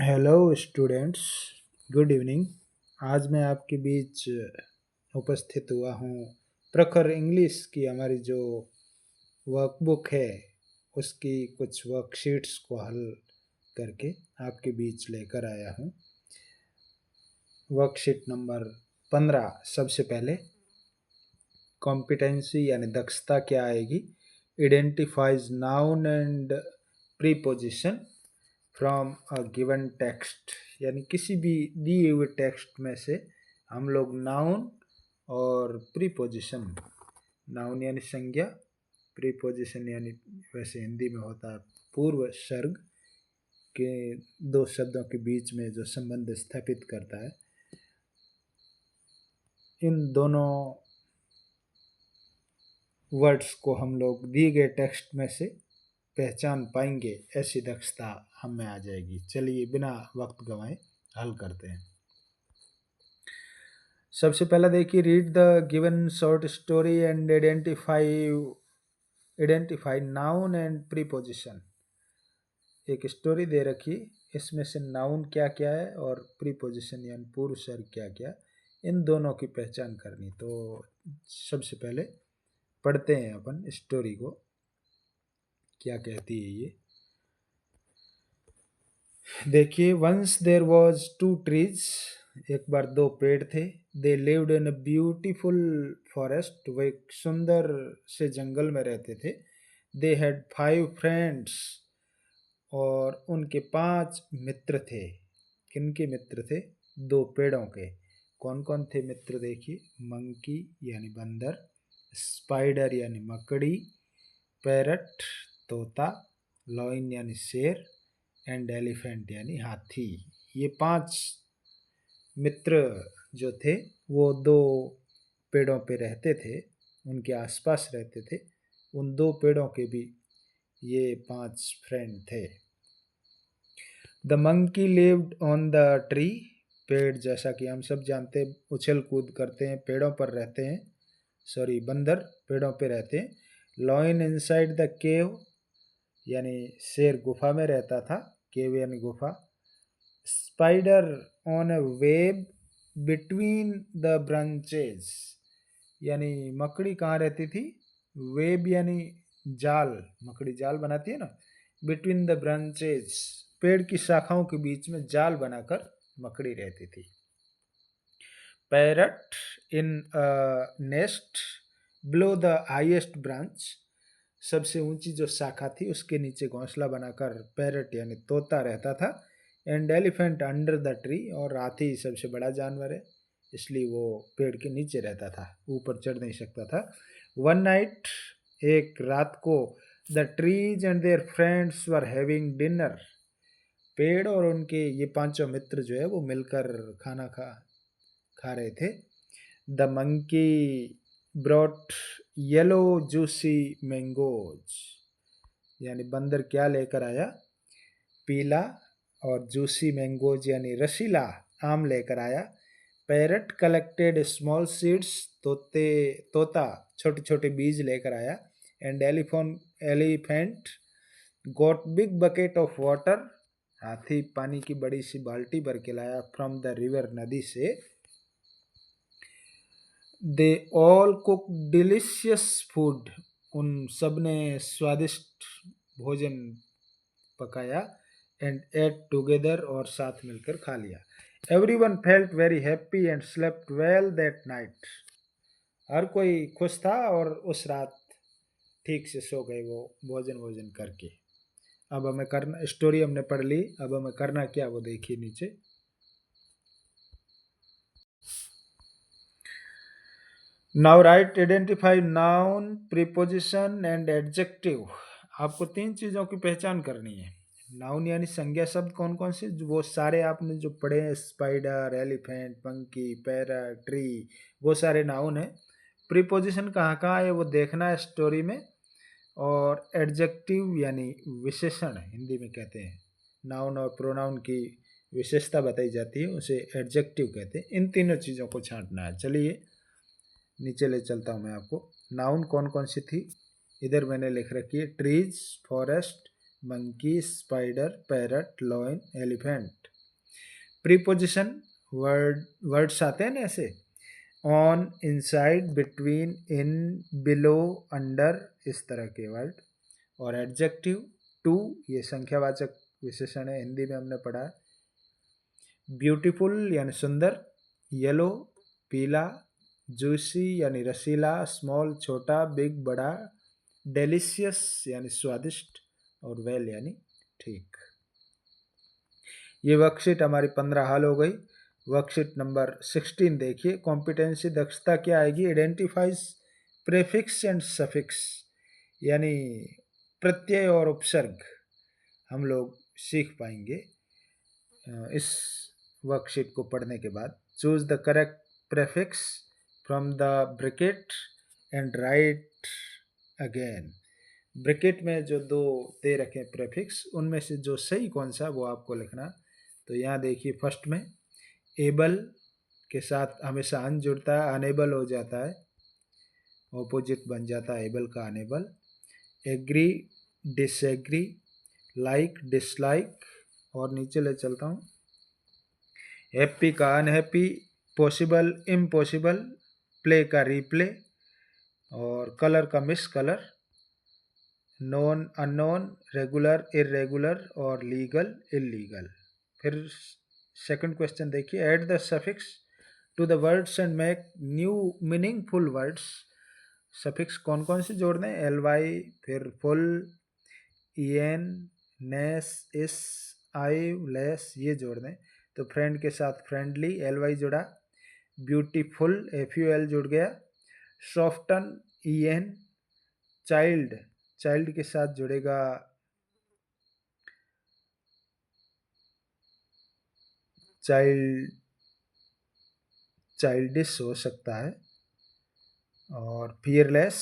Hello students, good evening. आज मैं आपके बीच उपस्थित हुआ हूँ प्रखर इंग्लिश की हमारी जो वर्कबुक है उसकी कुछ वर्कशीट्स को हल करके आपके बीच लेकर आया हूँ। Worksheet number 15। सबसे पहले कॉम्पिटेंसी यानी दक्षता क्या आएगी। Identifies noun and preposition from a given text, यानी किसी भी दिए हुए टेक्स्ट में से हम लोग नाउन और प्रीपोजिशन, नाउन यानी संज्ञा, प्रीपोजिशन यानी वैसे हिंदी में होता है पूर्व सर्ग के दो शब्दों के बीच में जो संबंध स्थापित करता है, इन दोनों वर्ड्स को हम लोग दिए गए टेक्स्ट में से पहचान पाएंगे, ऐसी दक्षता हम में आ जाएगी। चलिए बिना वक्त गंवाए हल करते हैं। सबसे पहला देखिए, read the given short story and identify noun and preposition. एक स्टोरी दे रखी, इसमें से नाउन क्या क्या है और प्रीपोजिशन यानी पूर्व सर्ग क्या क्या, इन दोनों की पहचान करनी। तो सबसे पहले पढ़ते हैं अपन स्टोरी को, क्या कहती है ये। देखिए, once there was two trees, एक बार दो पेड़ थे। They lived in a beautiful forest, वो एक सुंदर से जंगल में रहते थे। दे हैड 5 फ्रेंड्स, और उनके 5 मित्र थे। किनके मित्र थे? दो पेड़ों के। कौन कौन थे मित्र देखिए, मंकी यानी बंदर, स्पाइडर यानी मकड़ी, पैरट तोता, लॉइन यानी शेर, एंड एलिफेंट यानी हाथी। ये 5 मित्र जो थे वो दो पेड़ों पे रहते थे, उनके आसपास रहते थे। उन दो पेड़ों के भी ये 5 फ्रेंड थे। The monkey lived on the tree, पेड़ जैसा कि हम सब जानते हैं उछल कूद करते हैं, पेड़ों पर रहते हैं। सॉरी, बंदर पेड़ों पे रहते हैं। लॉइन इनसाइड द केव, यानी शेर गुफा में रहता था, केव यानी गुफा। Spider on a web between the branches, यानी मकड़ी कहाँ रहती थी? वेब यानी जाल, मकड़ी जाल बनाती है ना। बिटवीन द ब्रांचेस, पेड़ की शाखाओं के बीच में जाल बनाकर मकड़ी रहती थी। Parrot in nest below the highest branch, सबसे ऊंची जो शाखा थी उसके नीचे घोंसला बनाकर पैरट यानी तोता रहता था। And elephant under the tree, और हाथी सबसे बड़ा जानवर है इसलिए वो पेड़ के नीचे रहता था, ऊपर चढ़ नहीं सकता था। वन नाइट, एक रात को, the trees and their friends were having dinner, पेड़ और उनके ये 5 मित्र जो है वो मिलकर खाना खा रहे थे। The monkey brought yellow juicy mangoes, यानी बंदर क्या लेकर आया? पीला और जूसी मैंगोज यानी रसीला आम लेकर आया। पैरट कलेक्टेड स्मॉल सीड्स, तोता छोटे छोटे बीज लेकर आया। And elephant got big bucket of water, हाथी पानी की बड़ी सी बाल्टी भर के लाया। फ्रॉम द रिवर, नदी से। They all cook delicious food, उन सब ने स्वादिष्ट भोजन पकाया। एंड एट टुगेदर, और साथ मिलकर खा लिया। Everyone felt very happy and slept well that night, हर कोई खुश था और उस रात ठीक से सो गए वो भोजन करके। अब हमें करना, स्टोरी हमने पढ़ ली, अब हमें करना क्या वो देखिए नीचे। Now right identify noun, preposition and adjective. आपको 3 चीज़ों की पहचान करनी है। नाउन यानी संज्ञा शब्द कौन कौन से, वो सारे आपने जो पढ़े हैं, spider, elephant, monkey, parrot, tree, वो सारे नाउन है। प्रीपोजिशन कहाँ कहाँ है वो देखना है स्टोरी में। और एडजेक्टिव यानी विशेषण, हिंदी में कहते हैं, नाउन और प्रोनाउन की विशेषता बताई जाती है, उसे एडजेक्टिव कहते हैं। इन तीनों चीज़ों को छांटना है। चलिए नीचे ले चलता हूँ मैं आपको। नाउन कौन कौन सी थी, इधर मैंने लिख रखी है, trees, forest, monkey, spider, parrot, lion, elephant. Preposition words आते हैं ना ऐसे, on, inside, between, in, below, under, इस तरह के वर्ड। और एडजेक्टिव टू, ये संख्यावाचक विशेषण है, हिंदी में हमने पढ़ा है। ब्यूटीफुल यानी सुंदर, येलो पीला, जूसी यानी रसीला, स्मॉल छोटा, बिग बड़ा, डेलिशियस यानी स्वादिष्ट, और वेल यानी ठीक। ये वर्कशीट हमारी 15 हल हो गई। वर्कशीट नंबर 16 देखिए। कॉम्पिटेंसी दक्षता क्या आएगी? आइडेंटिफाइज प्रेफिक्स एंड सफिक्स, यानी प्रत्यय और उपसर्ग हम लोग सीख पाएंगे इस वर्कशीट को पढ़ने के बाद। Choose the correct prefix from the bracket and right again. Bracket में जो दो दे रखे प्रेफिक्स, उनमें से जो सही कौन सा वो आपको लिखना। तो यहाँ देखिए, फर्स्ट में एबल के साथ हमेशा अन जुड़ता है, अनेबल हो जाता है, ऑपोजिट बन जाता है एबल का unable. Agree, disagree, like, dislike, और नीचे ले चलता हूँ। हैप्पी का अनहैप्पी, पॉसिबल, इम्पॉसिबल, प्ले का रीप्ले, और कलर का miscolour, known, unknown, regular, irregular, और लीगल, इलीगल। फिर सेकंड क्वेश्चन देखिए। Add the suffix to the words and make new meaningful words. Suffix कौन कौन से जोड़ दें? एल वाई, फिर ful, E N, ness, ish, I, less, ये जोड़ दें। तो फ्रेंड के साथ फ्रेंडली, एल वाई जुड़ा। ब्यूटीफुल, एफ यू एल जुड़ गया। Soften, E N. Child, child के साथ जुड़ेगा चाइल्ड, चाइल्डिश हो सकता है। और fearless,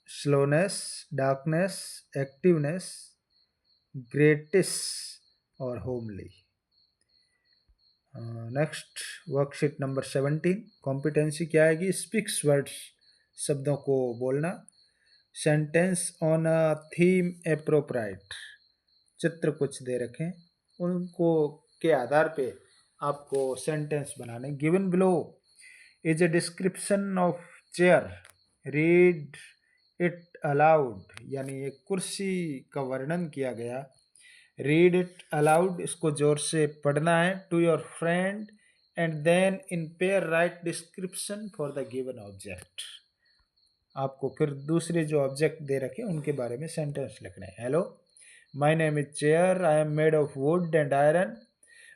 slowness, darkness, activeness, greatness, और homely. Next worksheet number 17। Competency क्या आएगी? स्पीक्स वर्ड्स, शब्दों को बोलना। Sentence on a theme appropriate, चित्र कुछ दे रखें, उनको के आधार पे आपको सेंटेंस बनाने। Given below is a description of chair, read it allowed, यानी एक कुर्सी का वर्णन किया गया। रीड इट अलाउड, इसको जोर से पढ़ना है। To your friend and then in pair write description for the given object. आपको फिर दूसरे जो ऑब्जेक्ट दे रखे उनके बारे में सेंटेंस लिखना है। Hello, my name is chair, I am made of would and iron.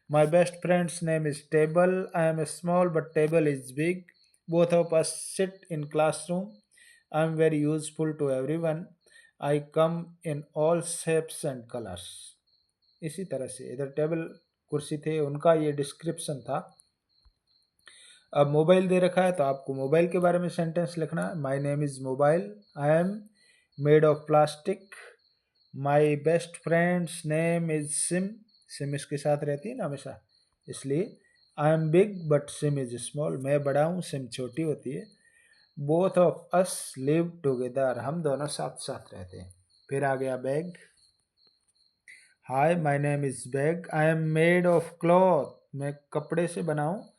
My best friend's name is Table. I am small but Table is big. Both of us sit in classroom. I am very useful to everyone. I come in all shapes and colors. इसी तरह से इधर table कुर्सी थे, उनका ये description था। अब मोबाइल दे रखा है तो आपको मोबाइल के बारे में सेंटेंस लिखना है। My name is mobile, I am made of plastic, my best friends name is SIM. SIM इसके साथ रहती है ना हमेशा, इसलिए I am big but SIM is small, मैं बड़ा हूँ सिम छोटी होती है। Both of us live together, हम दोनों साथ साथ रहते हैं। फिर आ गया bag. Hi, my name is bag, I am made of cloth, मैं कपड़े से बना हूँ।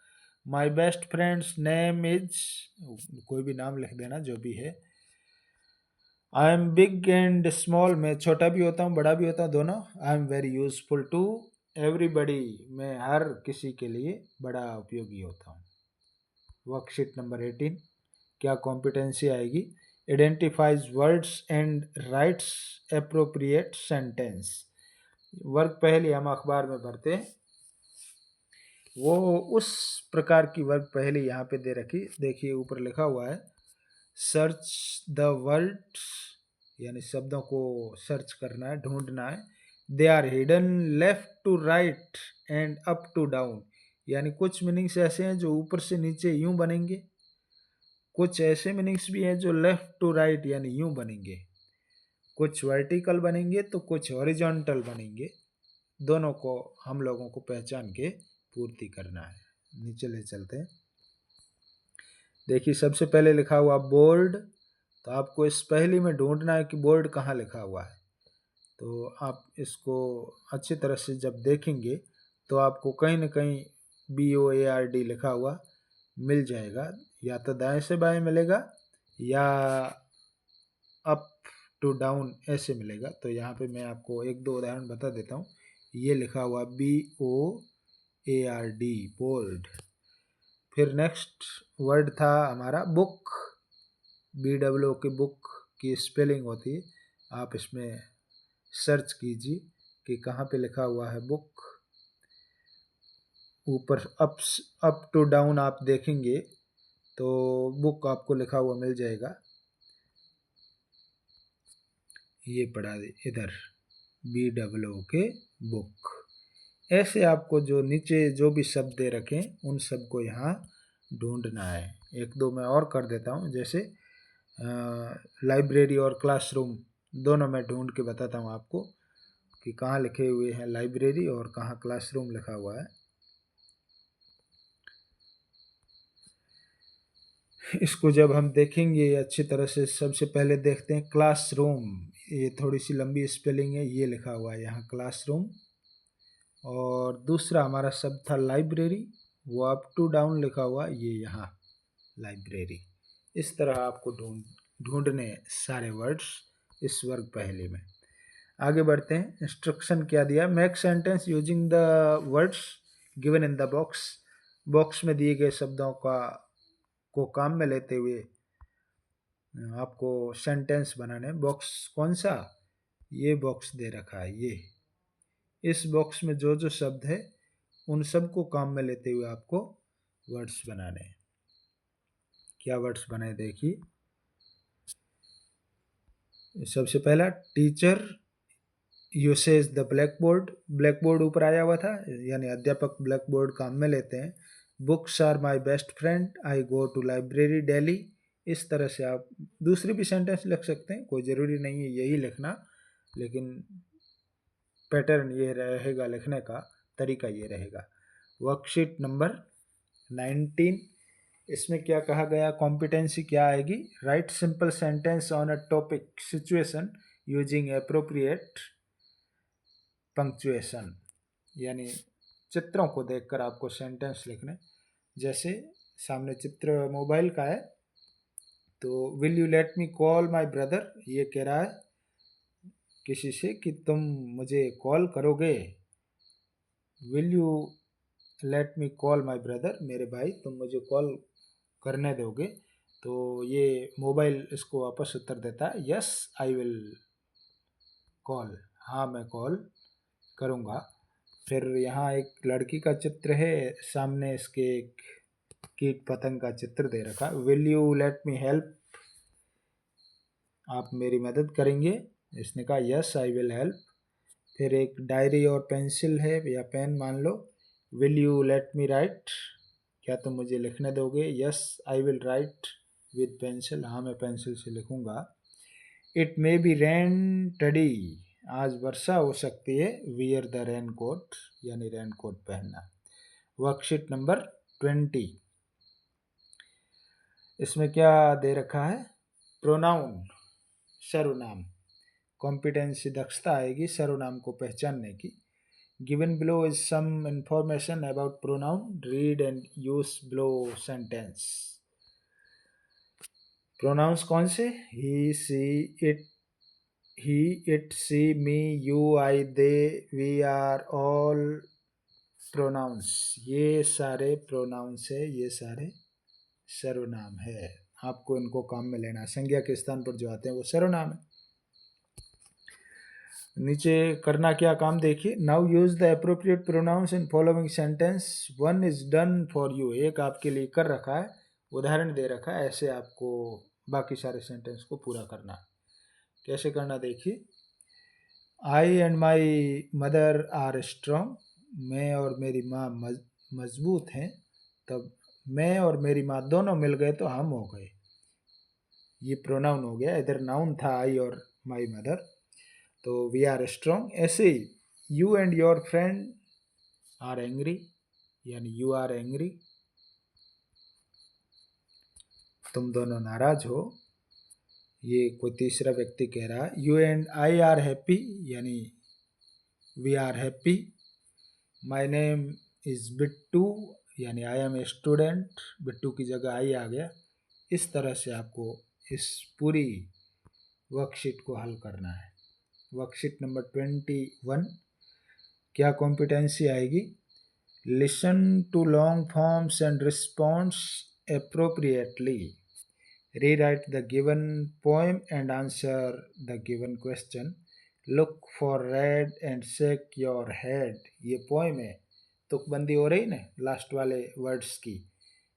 My best friends name is, कोई भी नाम लिख देना जो भी है। I am big and small, मैं छोटा भी होता हूँ बड़ा भी होता हूँ दोनों। I am very useful to everybody, मैं हर किसी के लिए बड़ा उपयोगी होता हूँ। Worksheet number 18। क्या कॉम्पिटेंसी आएगी? Identifies words and writes appropriate sentence. वर्ग पहले हम अखबार में भरते हैं, वो उस प्रकार की वर्ग पहले यहाँ पे दे रखी। देखिए ऊपर लिखा हुआ है सर्च द वर्ड्स, यानी शब्दों को सर्च करना है, ढूंढना है। They are hidden left to right and up to down, यानी कुछ मीनिंग्स ऐसे हैं जो ऊपर से नीचे यूं बनेंगे, कुछ ऐसे मीनिंग्स भी हैं जो लेफ्ट टू राइट यानी यूं बनेंगे, कुछ वर्टिकल बनेंगे तो कुछ हॉरिजॉन्टल बनेंगे। दोनों को हम लोगों को पहचान के पूर्ति करना है। नीचे ले चलते हैं। देखिए सबसे पहले लिखा हुआ बोर्ड, तो आपको इस पहली में ढूंढना है कि बोर्ड कहाँ लिखा हुआ है। तो आप इसको अच्छी तरह से जब देखेंगे तो आपको कहीं ना कहीं BOARD लिखा हुआ मिल जाएगा, या तो दाएं से बाएं मिलेगा या अप टू डाउन ऐसे मिलेगा। तो यहाँ पे मैं आपको एक दो उदाहरण बता देता हूँ। ये लिखा हुआ BOARD, बोल्ड। फिर नेक्स्ट वर्ड था हमारा बुक, BOO की बुक की स्पेलिंग होती है। आप इसमें सर्च कीजिए कि कहाँ पे लिखा हुआ है बुक। ऊपर अप टू डाउन आप देखेंगे तो बुक आपको लिखा हुआ मिल जाएगा। ये पढ़ा दे इधर BOO के बुक। ऐसे आपको जो नीचे जो भी शब्द दे रखें उन सबको यहाँ ढूंढना है। एक दो मैं और कर देता हूँ, जैसे लाइब्रेरी और क्लासरूम दोनों मैं ढूंढ के बताता हूँ आपको कि कहाँ लिखे हुए हैं लाइब्रेरी और कहाँ क्लासरूम लिखा हुआ है। इसको जब हम देखेंगे अच्छी तरह से, सबसे पहले देखते हैं क्लासरूम। ये थोड़ी सी लंबी स्पेलिंग है, ये लिखा हुआ है यहाँ क्लासरूम। और दूसरा हमारा शब्द था लाइब्रेरी, वो अप टू डाउन लिखा हुआ ये यहाँ लाइब्रेरी। इस तरह आपको ढूंढने सारे वर्ड्स इस वर्ग पहले में। आगे बढ़ते हैं। इंस्ट्रक्शन क्या दिया, make sentence using the words given in the box. Box में दिए गए शब्दों को काम में लेते हुए आपको सेंटेंस बनाने। बॉक्स कौन सा, ये बॉक्स दे रखा है, ये इस बॉक्स में जो जो शब्द है उन सब को काम में लेते हुए आपको वर्ड्स बनाने हैं। क्या वर्ड्स बनाए देखिए। सबसे पहला teacher usage the black board. Black board ऊपर आया हुआ था, यानी अध्यापक ब्लैक बोर्ड काम में लेते हैं। Books are my best friend, I go to library daily. इस तरह से आप दूसरी भी सेंटेंस लिख सकते हैं, कोई ज़रूरी नहीं है यही लिखना, लेकिन पैटर्न ये रहेगा, लिखने का तरीका ये रहेगा। वर्कशीट नंबर 19, इसमें क्या कहा गया, कॉम्पिटेंसी क्या आएगी, right simple sentence on a topic situation using appropriate punctuation. यानी चित्रों को देखकर आपको सेंटेंस लिखने। जैसे सामने चित्र मोबाइल का है, तो will you let me call my brother, ये कह रहा है किसी से कि तुम मुझे कॉल करोगे। Will you let me call my brother, मेरे भाई तुम मुझे कॉल करने दोगे। तो ये मोबाइल इसको वापस उत्तर देता है, यस आई विल कॉल, हाँ मैं कॉल करूँगा। फिर यहाँ एक लड़की का चित्र है, सामने इसके एक कीट पतंग का चित्र दे रखा, will you let me help, आप मेरी मदद करेंगे। इसने कहा यस आई विल हेल्प। फिर एक डायरी और पेंसिल है या पेन मान लो, will you let me write, क्या तुम मुझे लिखने दोगे, yes I will write with pencil, हाँ मैं पेंसिल से लिखूँगा। It may be rain today, आज वर्षा हो सकती है, वियर द रेन कोट, यानी रेन कोट पहनना। वर्कशीट नंबर 20, इसमें क्या दे रखा है, प्रोनाउन, सर्वनाम। कॉम्पिटेंसी दक्षता आएगी सर्वनाम को पहचानने की। Given below is some information about pronoun, read and use below sentence. Pronouns कौन से, he she it, he it she me you I they we are all pronouns, ये सारे प्रोनाउंस है, ये सारे सर्वनाम है। आपको इनको काम में लेना, संज्ञा के स्थान पर जो आते हैं वो सर्वनाम है। नीचे करना क्या काम देखिए, now use the appropriate pronouns in following sentence, one is done for you, एक आपके लिए कर रखा है, उदाहरण दे रखा है, ऐसे आपको बाकी सारे सेंटेंस को पूरा करना। कैसे करना देखिए, I and my mother are strong, मैं और मेरी माँ मजबूत हैं। तब मैं और मेरी माँ दोनों मिल गए तो हम हो गए, ये प्रोनाउन हो गया। इधर नाउन था आई और माई मदर, तो वी आर स्ट्रॉन्ग। ऐसे ही you and your friend are angry, यानी यू आर एंग्री, तुम दोनों नाराज हो, ये कोई तीसरा व्यक्ति कह रहा है। You and I are happy, यानी we are happy. My name is Bittu, यानी I am a student, Bittu की जगह आई आ गया। इस तरह से आपको इस पूरी वर्कशीट को हल करना है। वर्कशीट नंबर 21, क्या कॉम्पिटेंसी आएगी? Listen to long forms and response appropriately. Rewrite the given poem and answer the given question. Look for red and shake your head. ये पोएम है, तुकबंदी हो रही ना लास्ट वाले वर्ड्स की।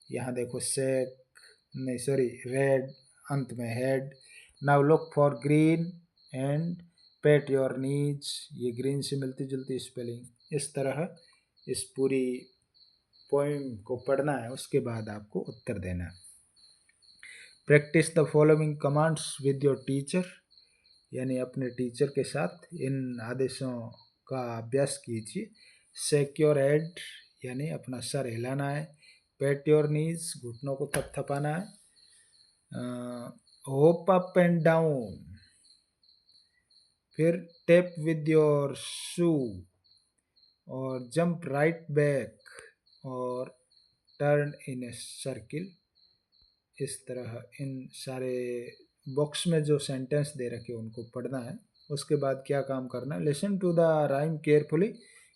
यहाँ देखो शेक, नहीं सॉरी रेड, अंत में head. Now look for green and pet your knees, ये ग्रीन से मिलती जुलती स्पेलिंग। इस तरह इस पूरी पोएम को पढ़ना है, उसके बाद आपको उत्तर देना है। Practice the following commands with your teacher, यानी अपने टीचर के साथ इन आदेशों का अभ्यास कीजिए। शेक योर हेड, यानी अपना सर हिलाना है। पैट योर नीज, घुटनों को थपथपाना है। होप अप एंड डाउन, फिर टैप विद योर शू, और जंप राइट बैक, और टर्न इन ए सर्किल। इस तरह इन सारे बॉक्स में जो सेंटेंस दे रखे उनको पढ़ना है। उसके बाद क्या काम करना है? Listen to the rhyme carefully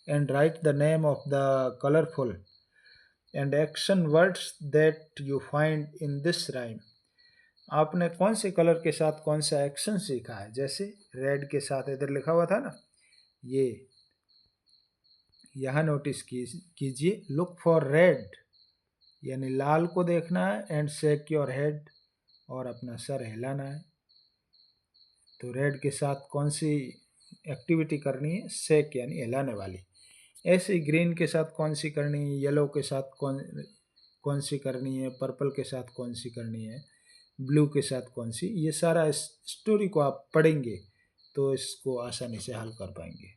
and write the name of the colourful and action words that you find in this rhyme. आपने कौन से कलर के साथ कौन सा एक्शन सीखा है? जैसे रेड के साथ इधर लिखा हुआ था ना, ये यहाँ नोटिस कीजिए। लुक फॉर रेड, यानी लाल को देखना है, एंड शेक योर हेड, और अपना सर हिलाना है। तो रेड के साथ कौन सी एक्टिविटी करनी है? शेक, यानी हिलाने वाली। ऐसे ही ग्रीन के साथ कौन सी करनी है, येलो के साथ कौन सी करनी है, पर्पल के साथ कौन सी करनी है, ब्लू के साथ कौन सी। ये सारा इस स्टोरी को आप पढ़ेंगे तो इसको आसानी से हल कर पाएंगे।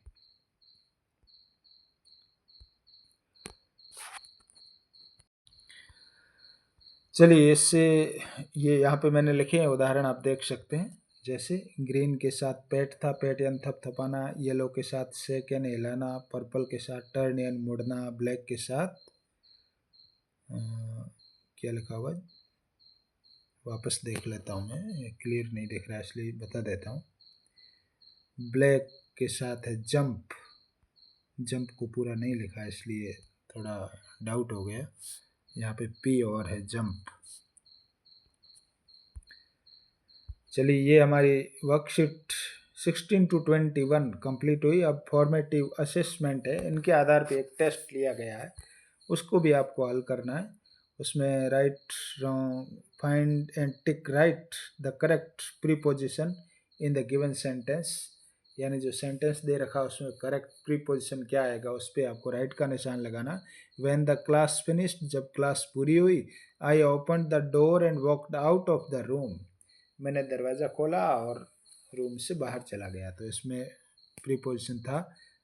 चलिए, इससे ये यहाँ पे मैंने लिखे हैं उदाहरण, आप देख सकते हैं। जैसे ग्रीन के साथ पैट था, पैट यानी थपथपाना। येलो के साथ शेक यानी हिलाना। पर्पल के साथ टर्न यानी मुड़ना। ब्लैक के साथ क्या लिखा हुआ है, वापस देख लेता हूँ, मैं क्लियर नहीं दिख रहा है इसलिए बता देता हूँ। ब्लैक के साथ है जंप, जंप को पूरा नहीं लिखा इसलिए थोड़ा डाउट हो गया। यहाँ पे पी और है जंप। चलिए, ये हमारी वर्कशीट 16 to 21 कंप्लीट हुई। अब फॉर्मेटिव असेसमेंट है, इनके आधार पे एक टेस्ट लिया गया है, उसको भी आपको हल करना है। उसमें right, wrong, find and tick right the correct preposition in the given sentence, यानी जो सेंटेंस दे रखा है उसमें करेक्ट प्रीपोजिशन क्या आएगा उस पर आपको राइट का निशान लगाना। व्हेन द क्लास फिनिश्ड, जब क्लास पूरी हुई। I open the door and walked out of the room, मैंने दरवाज़ा खोला और रूम से बाहर चला गया। तो इसमें प्रीपोजिशन था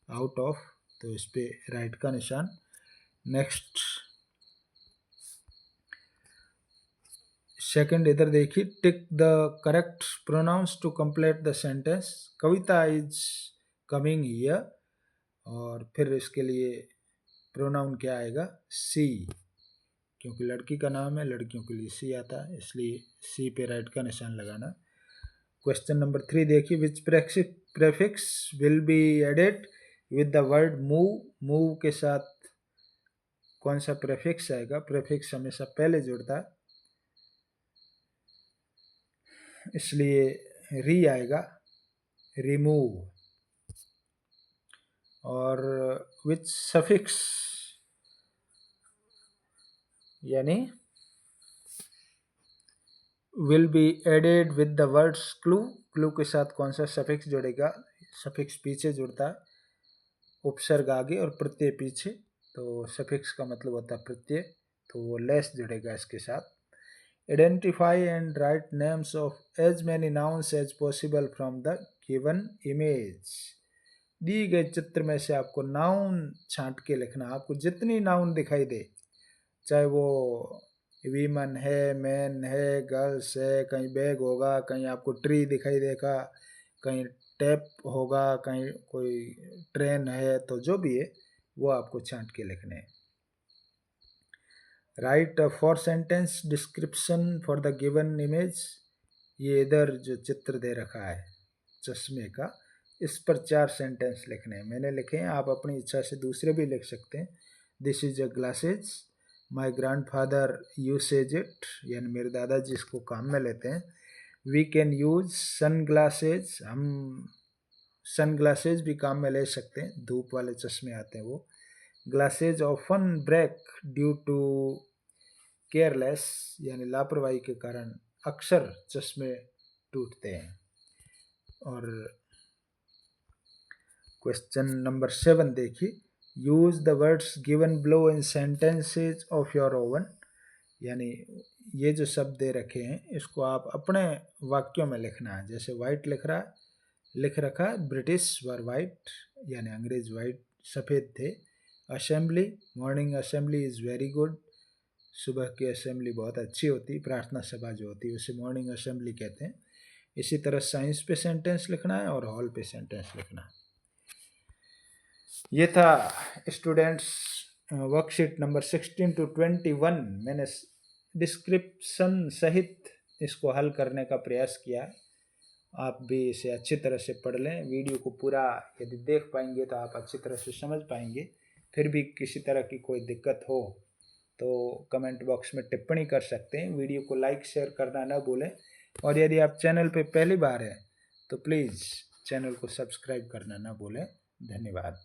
आउट ऑफ, तो इस पर राइट का निशान। नेक्स्ट, सेकंड, इधर देखिए। Tick the correct pronouns to complete the sentence. Kavita is coming here, और फिर इसके लिए प्रोनाउन क्या आएगा? सी, क्योंकि लड़की का नाम है, लड़कियों के लिए सी आता है, इसलिए सी पे राइट का निशान लगाना। क्वेश्चन नंबर 3 देखिए। Which prefix will be added with the word move. Move के साथ कौन सा प्रेफिक्स आएगा? प्रेफिक्स हमेशा पहले जुड़ता है, इसलिए री आएगा, रिमूव। और विच सफिक्स, यानी will be added with the words clue. Clue के साथ कौन सा सफिक्स जुड़ेगा? सफिक्स पीछे जुड़ता है, उपसर्ग आगे और प्रत्यय पीछे, तो सफिक्स का मतलब होता है प्रत्यय, तो वो लेस जुड़ेगा इसके साथ। Identify and write names of as many nouns as possible from the given image. दी गए चित्र में से आपको नाउन छांट के लिखना। आपको जितनी नाउन दिखाई दे, चाहे वो वीमन है, मैन है, गर्ल्स है, कहीं बैग होगा, कहीं आपको ट्री दिखाई देगा, कहीं टैप होगा, कहीं कोई ट्रेन है, तो जो भी है वो आपको छांट के लिखने हैं। Right a 4 sentence description for the given image. ये इधर जो चित्र दे रखा है चश्मे का, इस पर 4 सेंटेंस लिखने हैं। मैंने लिखे हैं, आप अपनी इच्छा से दूसरे भी लिख सकते हैं। This is a glasses, my grandfather uses it, यानी मेरे दादाजी इसको काम में लेते हैं। We can use sunglasses, हम सन ग्लासेज भी काम में ले सकते हैं, धूप वाले चश्मे आते हैं वो। Glasses often break due to careless, यानी लापरवाही के कारण अक्सर चश्मे टूटते हैं। और क्वेश्चन नंबर 7 देखिए, use the words given below in sentences of your oven, यानी ये जो शब्द दे रखे हैं इसको आप अपने वाक्यों में लिखना है। जैसे वाइट लिख रखा है, ब्रिटिश वर वाइट, यानी अंग्रेज वाइट सफ़ेद थे। Assembly, morning assembly is very good, सुबह की असेंबली बहुत अच्छी होती, प्रार्थना सभा जो होती है उसे मॉर्निंग असेंबली कहते हैं। इसी तरह साइंस पे सेंटेंस लिखना है और हॉल पे सेंटेंस लिखना है। ये था स्टूडेंट्स वर्कशीट नंबर 16 to 21। मैंने डिस्क्रिप्शन सहित इसको हल करने का प्रयास किया। आप भी इसे अच्छी तरह से पढ़ लें। वीडियो को पूरा यदि देख पाएंगे तो आप अच्छी तरह से समझ पाएंगे। फिर भी किसी तरह की कोई दिक्कत हो तो कमेंट बॉक्स में टिप्पणी कर सकते हैं। वीडियो को लाइक शेयर करना ना भूलें, और यदि आप चैनल पर पहली बार हैं तो प्लीज़ चैनल को सब्सक्राइब करना ना भूलें। धन्यवाद।